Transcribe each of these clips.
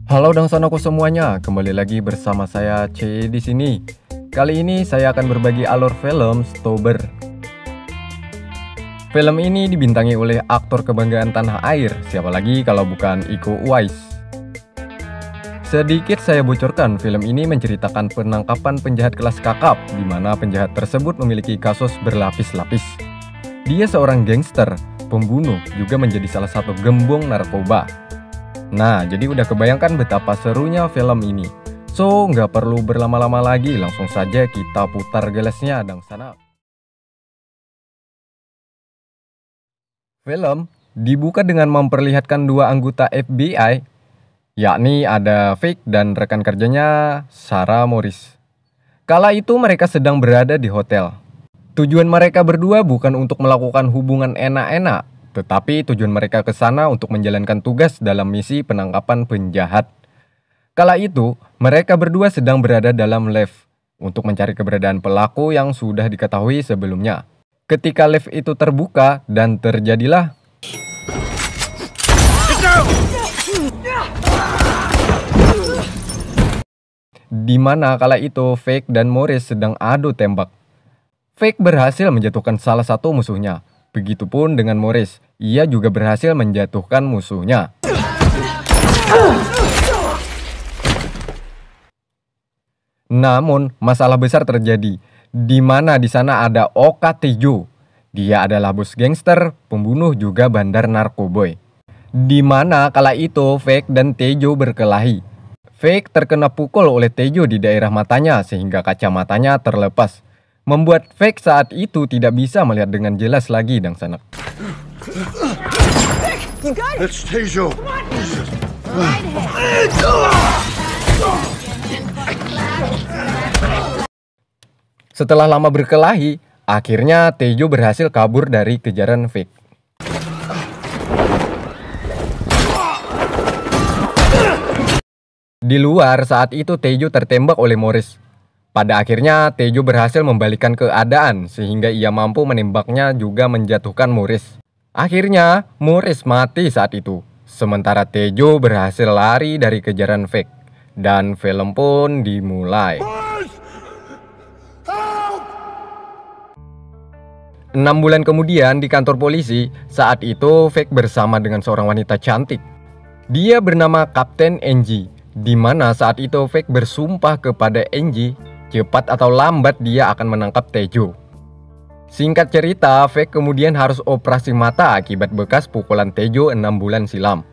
Halo dangsanku semuanya, kembali lagi bersama saya C di sini. Kali ini saya akan berbagi alur film Stauber. Film ini dibintangi oleh aktor kebanggaan tanah air, siapa lagi kalau bukan Iko Uwais. Sedikit saya bocorkan, film ini menceritakan penangkapan penjahat kelas kakap, di mana penjahat tersebut memiliki kasus berlapis-lapis. Dia seorang gangster, pembunuh, juga menjadi salah satu gembong narkoba. Nah, jadi udah kebayangkan betapa serunya film ini. So, nggak perlu berlama-lama lagi, langsung saja kita putar gelesnya dang sana. Film dibuka dengan memperlihatkan dua anggota FBI, yakni ada Fake dan rekan kerjanya Sarah Morris. Kala itu mereka sedang berada di hotel. Tujuan mereka berdua bukan untuk melakukan hubungan enak-enak, tetapi tujuan mereka ke sana untuk menjalankan tugas dalam misi penangkapan penjahat. Kala itu, mereka berdua sedang berada dalam lift untuk mencari keberadaan pelaku yang sudah diketahui sebelumnya. Ketika lift itu terbuka dan terjadilah di mana kala itu Fake dan Morris sedang adu tembak. Fake berhasil menjatuhkan salah satu musuhnya. Begitupun dengan Morris, ia juga berhasil menjatuhkan musuhnya. Namun, masalah besar terjadi, di mana di sana ada Oka Tejo. Dia adalah bos gangster, pembunuh juga bandar narkoboy. Di mana kala itu Fake dan Tejo berkelahi. Fake terkena pukul oleh Tejo di daerah matanya sehingga kacamatanya terlepas, membuat Fake saat itu tidak bisa melihat dengan jelas lagi dang sanak. It's Tejo. Setelah lama berkelahi, akhirnya Tejo berhasil kabur dari kejaran Fake. Di luar saat itu Tejo tertembak oleh Morris. Pada akhirnya Tejo berhasil membalikkan keadaan sehingga ia mampu menembaknya juga menjatuhkan Morris. Akhirnya Morris mati saat itu. Sementara Tejo berhasil lari dari kejaran Fake. Dan film pun dimulai. 6 bulan kemudian di kantor polisi, saat itu Fake bersama dengan seorang wanita cantik. Dia bernama Kapten Angie, di mana saat itu Fake bersumpah kepada Angie, cepat atau lambat dia akan menangkap Tejo. Singkat cerita, Fake kemudian harus operasi mata akibat bekas pukulan Tejo 6 bulan silam.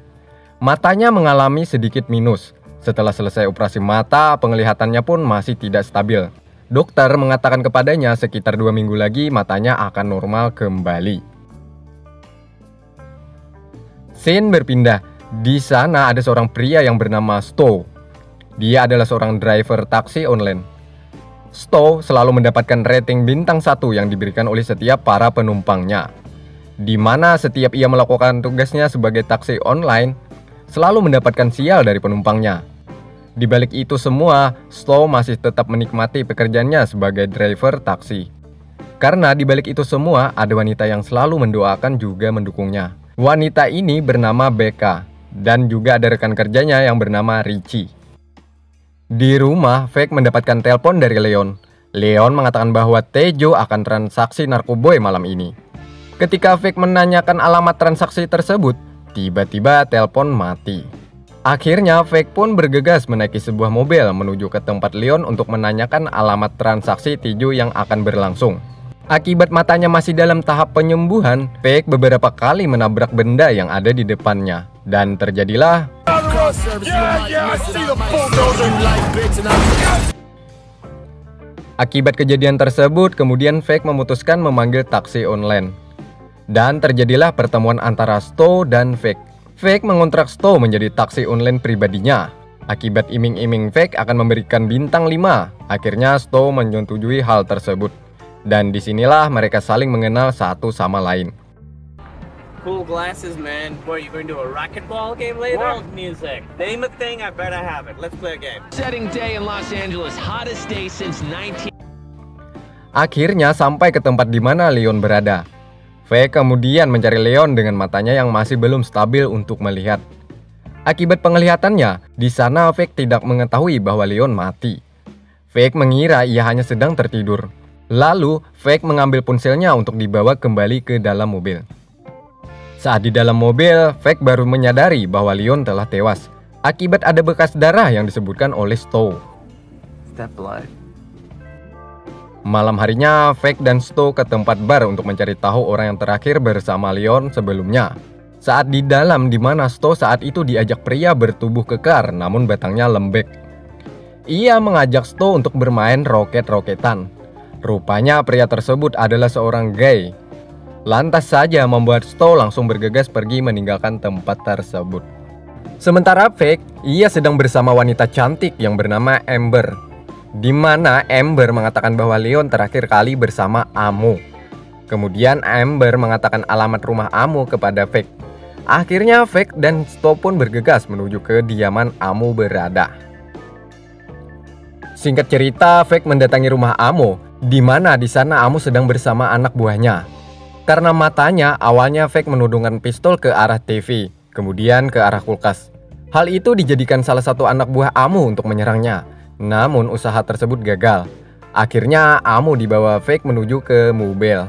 Matanya mengalami sedikit minus. Setelah selesai operasi mata, penglihatannya pun masih tidak stabil. Dokter mengatakan kepadanya sekitar 2 minggu lagi matanya akan normal kembali. Scene berpindah. Di sana ada seorang pria yang bernama Sto. Dia adalah seorang driver taksi online. Sto selalu mendapatkan rating bintang 1 yang diberikan oleh setiap para penumpangnya. Di mana setiap ia melakukan tugasnya sebagai taksi online, selalu mendapatkan sial dari penumpangnya. Di balik itu semua, Sto masih tetap menikmati pekerjaannya sebagai driver taksi. Karena di balik itu semua, ada wanita yang selalu mendoakan juga mendukungnya. Wanita ini bernama Becca, dan juga ada rekan kerjanya yang bernama Richie. Di rumah, Fake mendapatkan telepon dari Leon. Leon mengatakan bahwa Tejo akan transaksi narkoboy malam ini. Ketika Fake menanyakan alamat transaksi tersebut, tiba-tiba telepon mati. Akhirnya Fake pun bergegas menaiki sebuah mobil menuju ke tempat Leon untuk menanyakan alamat transaksi Tejo yang akan berlangsung. Akibat matanya masih dalam tahap penyembuhan, Fake beberapa kali menabrak benda yang ada di depannya. Dan terjadilah akibat kejadian tersebut, kemudian Fake memutuskan memanggil taksi online. Dan terjadilah pertemuan antara Sto dan Fake. Fake mengontrak Sto menjadi taksi online pribadinya. Akibat iming-iming Fake akan memberikan bintang 5. Akhirnya Sto menyetujui hal tersebut. Dan disinilah mereka saling mengenal satu sama lain. Cool glasses, man. What, you going to a racquetball game later? World music. Name a thing, I bet I have it. Let's play a game. Setting day in Los Angeles, hottest day since 19... Akhirnya sampai ke tempat di mana Leon berada. Fake kemudian mencari Leon dengan matanya yang masih belum stabil untuk melihat. Akibat penglihatannya, di sana Fake tidak mengetahui bahwa Leon mati. Fake mengira ia hanya sedang tertidur. Lalu, Fake mengambil ponselnya untuk dibawa kembali ke dalam mobil. Saat di dalam mobil, Fake baru menyadari bahwa Leon telah tewas akibat ada bekas darah yang disebutkan oleh Sto. That blood. Malam harinya, Fake dan Sto ke tempat bar untuk mencari tahu orang yang terakhir bersama Leon sebelumnya. Saat di dalam, di mana Sto saat itu diajak pria bertubuh kekar namun batangnya lembek. Ia mengajak Sto untuk bermain roket-roketan. Rupanya pria tersebut adalah seorang gay. Lantas saja membuat Sto langsung bergegas pergi meninggalkan tempat tersebut. Sementara Fake, ia sedang bersama wanita cantik yang bernama Amber, di mana Amber mengatakan bahwa Leon terakhir kali bersama Amo. Kemudian Amber mengatakan alamat rumah Amo kepada Fake. Akhirnya Fake dan Sto pun bergegas menuju ke kediaman Amo berada. Singkat cerita, Fake mendatangi rumah Amo, di mana di sana Amo sedang bersama anak buahnya. Karena matanya, awalnya Fake menodongkan pistol ke arah TV, kemudian ke arah kulkas. Hal itu dijadikan salah satu anak buah Amo untuk menyerangnya. Namun usaha tersebut gagal. Akhirnya Amo dibawa Fake menuju ke mobil.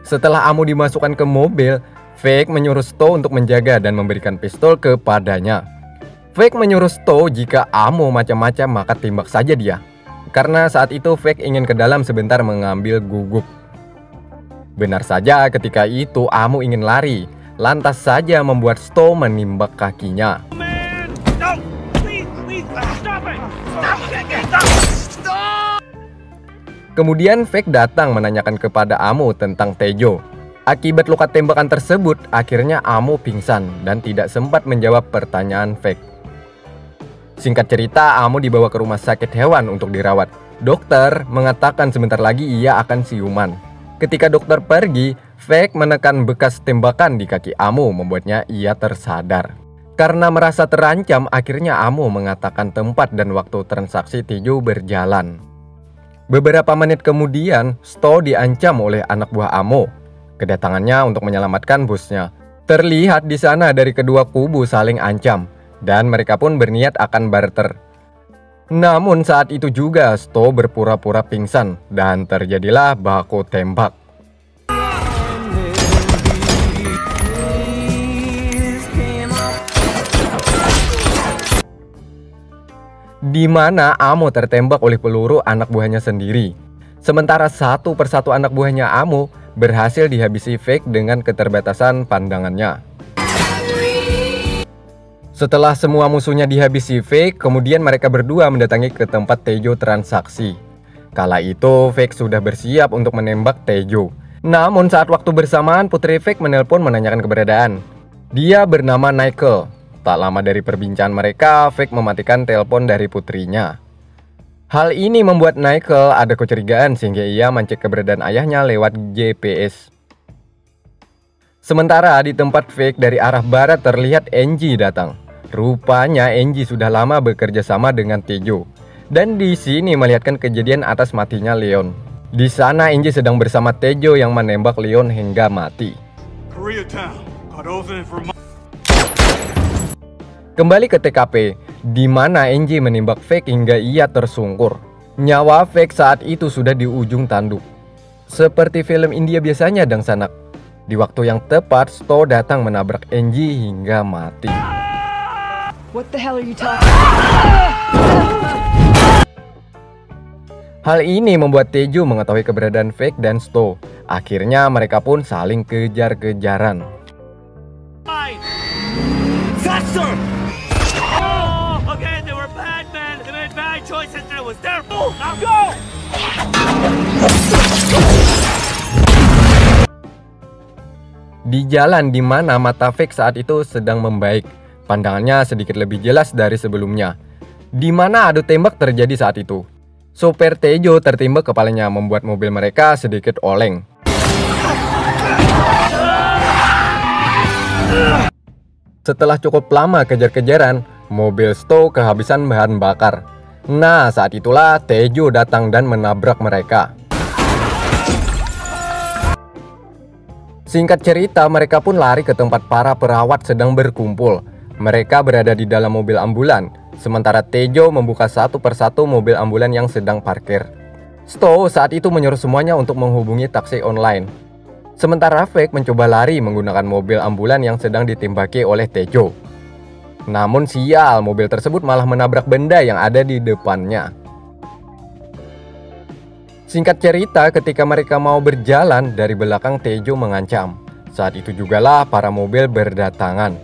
Setelah Amo dimasukkan ke mobil, Fake menyuruh Sto untuk menjaga dan memberikan pistol kepadanya. Fake menyuruh Sto jika Amo macam-macam maka tembak saja dia. Karena saat itu Fake ingin ke dalam sebentar mengambil guguk. Benar saja ketika itu Amo ingin lari. Lantas saja membuat Sto menimbak kakinya. Kemudian Fake datang menanyakan kepada Amo tentang Tejo. Akibat luka tembakan tersebut, akhirnya Amo pingsan dan tidak sempat menjawab pertanyaan Fake. Singkat cerita, Amo dibawa ke rumah sakit hewan untuk dirawat. Dokter mengatakan sebentar lagi ia akan siuman. Ketika dokter pergi, Fake menekan bekas tembakan di kaki Amo membuatnya ia tersadar. Karena merasa terancam, akhirnya Amo mengatakan tempat dan waktu transaksi Tejo berjalan. Beberapa menit kemudian, Sto diancam oleh anak buah Amo. Kedatangannya untuk menyelamatkan bosnya. Terlihat di sana dari kedua kubu saling ancam, dan mereka pun berniat akan barter. Namun saat itu juga Sto berpura-pura pingsan dan terjadilah baku tembak. Di mana Amo tertembak oleh peluru anak buahnya sendiri. Sementara satu persatu anak buahnya Amo berhasil dihabisi Fake dengan keterbatasan pandangannya. Setelah semua musuhnya dihabisi Fake, kemudian mereka berdua mendatangi ke tempat Tejo transaksi. Kala itu Fake sudah bersiap untuk menembak Tejo. Namun saat waktu bersamaan putri Fake menelpon menanyakan keberadaan. Dia bernama Nicole. Tak lama dari perbincangan mereka, Fake mematikan telepon dari putrinya. Hal ini membuat Nicole ada kecurigaan sehingga ia mencek keberadaan ayahnya lewat GPS. Sementara di tempat Fake dari arah barat terlihat Angie datang. Rupanya Angie sudah lama bekerja sama dengan Tejo. Dan di sini melihatkan kejadian atas matinya Leon. Di sana Angie sedang bersama Tejo yang menembak Leon hingga mati. Kembali ke TKP, di mana Angie menembak Fake hingga ia tersungkur. Nyawa Fake saat itu sudah di ujung tanduk. Seperti film India biasanya dang sanak. Di waktu yang tepat, Sto datang menabrak Angie hingga mati. What the hell are you talking about? Hal ini membuat Tejo mengetahui keberadaan Fake dan Sto. Akhirnya mereka pun saling kejar-kejaran. Faster! Oh, again, they were bad men. They made bad choices and it was their fault. Now go! Di jalan di mana mata Fake saat itu sedang membaik. Pandangannya sedikit lebih jelas dari sebelumnya. Di mana adu tembak terjadi saat itu. Sopir Tejo tertimbak kepalanya membuat mobil mereka sedikit oleng. Setelah cukup lama kejar-kejaran, mobil Sto kehabisan bahan bakar. Nah, saat itulah Tejo datang dan menabrak mereka. Singkat cerita, mereka pun lari ke tempat para perawat sedang berkumpul. Mereka berada di dalam mobil ambulan, sementara Tejo membuka satu persatu mobil ambulan yang sedang parkir. Sto saat itu menyuruh semuanya untuk menghubungi taksi online. Sementara Fake mencoba lari menggunakan mobil ambulan yang sedang ditembaki oleh Tejo. Namun sial, mobil tersebut malah menabrak benda yang ada di depannya. Singkat cerita, ketika mereka mau berjalan, dari belakang Tejo mengancam. Saat itu jugalah para mobil berdatangan.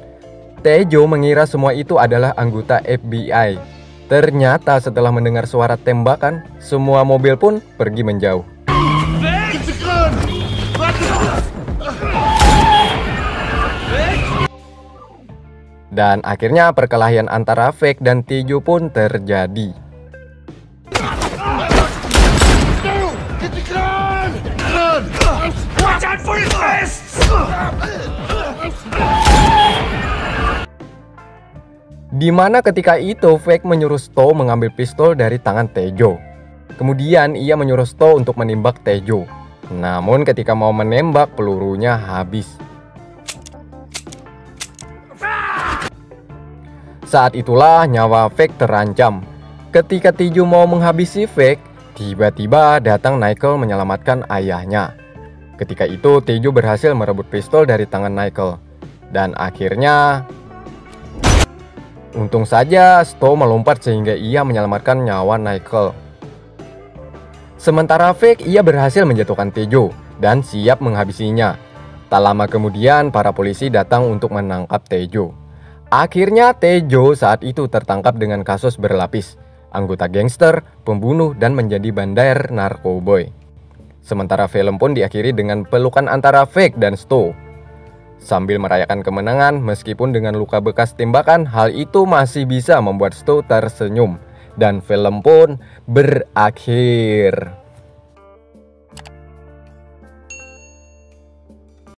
Tejo mengira semua itu adalah anggota FBI. Ternyata setelah mendengar suara tembakan, semua mobil pun pergi menjauh. Dan akhirnya perkelahian antara Fake dan Tejo pun terjadi. Get the gun! Watch out for his fists! Di mana ketika itu Fake menyuruh Sto mengambil pistol dari tangan Tejo. Kemudian ia menyuruh Sto untuk menembak Tejo. Namun ketika mau menembak, pelurunya habis. Saat itulah nyawa Fake terancam. Ketika Tejo mau menghabisi Fake, tiba-tiba datang Nickel menyelamatkan ayahnya. Ketika itu Tejo berhasil merebut pistol dari tangan Nickel. Dan akhirnya untung saja Sto melompat sehingga ia menyelamatkan nyawa Nickel. Sementara Fake ia berhasil menjatuhkan Tejo dan siap menghabisinya. Tak lama kemudian para polisi datang untuk menangkap Tejo. Akhirnya Tejo saat itu tertangkap dengan kasus berlapis, anggota gangster, pembunuh, dan menjadi bandar narkoboy. Sementara film pun diakhiri dengan pelukan antara Fake dan Sto. Sambil merayakan kemenangan, meskipun dengan luka bekas tembakan, hal itu masih bisa membuat Sto tersenyum. Dan film pun berakhir.